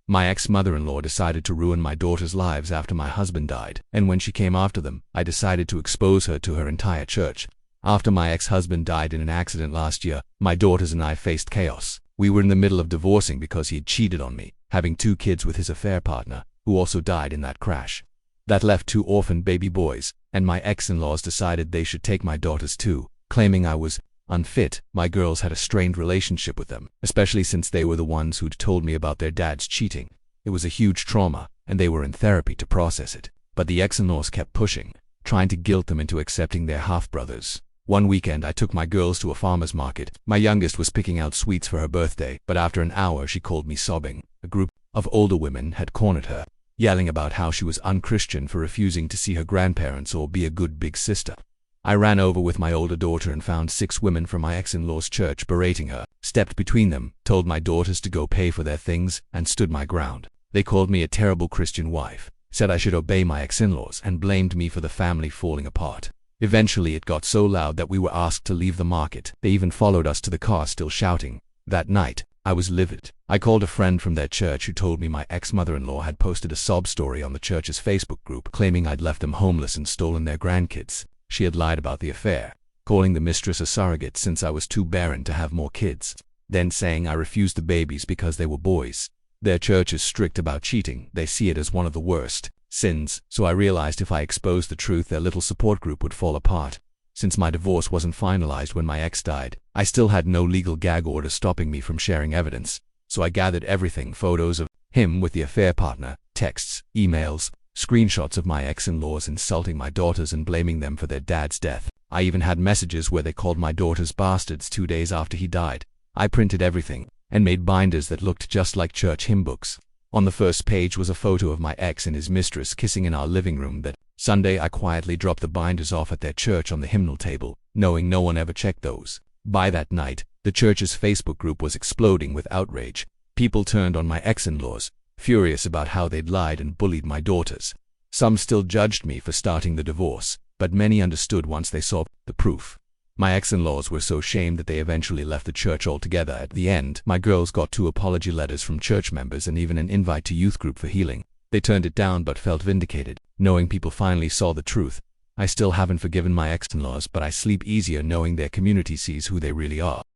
My ex-mother-in-law decided to ruin my daughter's lives after my husband died, and when she came after them, I decided to expose her to her entire church. After my ex-husband died in an accident last year, my daughters and I faced chaos. We were in the middle of divorcing because he had cheated on me, having 2 kids with his affair partner, who also died in that crash. That left 2 orphan baby boys, and my ex-in-laws decided they should take my daughters too, claiming I was unfit. My girls had a strained relationship with them, especially since they were the ones who'd told me about their dad's cheating. It was a huge trauma, and they were in therapy to process it. But the ex-in-laws kept pushing, trying to guilt them into accepting their half-brothers. One weekend I took my girls to a farmer's market. My youngest was picking out sweets for her birthday, but after an hour she called me sobbing. A group of older women had cornered her, yelling about how she was unchristian for refusing to see her grandparents or be a good big sister. I ran over with my older daughter and found 6 women from my ex-in-law's church berating her, stepped between them, told my daughters to go pay for their things, and stood my ground. They called me a terrible Christian wife, said I should obey my ex-in-laws, and blamed me for the family falling apart. Eventually it got so loud that we were asked to leave the market. They even followed us to the car still shouting. That night, I was livid. I called a friend from their church who told me my ex-mother-in-law had posted a sob story on the church's Facebook group claiming I'd left them homeless and stolen their grandkids. She had lied about the affair, calling the mistress a surrogate since I was too barren to have more kids, then saying I refused the babies because they were boys. Their church is strict about cheating. They see it as one of the worst sins, so I realized if I exposed the truth, their little support group would fall apart. Since my divorce wasn't finalized when my ex died, I still had no legal gag order stopping me from sharing evidence, so I gathered everything: photos of him with the affair partner, texts, emails, screenshots of my ex-in-laws insulting my daughters and blaming them for their dad's death. I even had messages where they called my daughters bastards 2 days after he died. I printed everything and made binders that looked just like church hymn books. On the first page was a photo of my ex and his mistress kissing in our living room. That Sunday I quietly dropped the binders off at their church on the hymnal table, knowing no one ever checked those. By that night, the church's Facebook group was exploding with outrage. People turned on my ex-in-laws, furious about how they'd lied and bullied my daughters. Some still judged me for starting the divorce, but many understood once they saw the proof. My ex-in-laws were so shamed that they eventually left the church altogether. At the end, my girls got 2 apology letters from church members and even an invite to youth group for healing. They turned it down but felt vindicated, knowing people finally saw the truth. I still haven't forgiven my ex-in-laws, but I sleep easier knowing their community sees who they really are.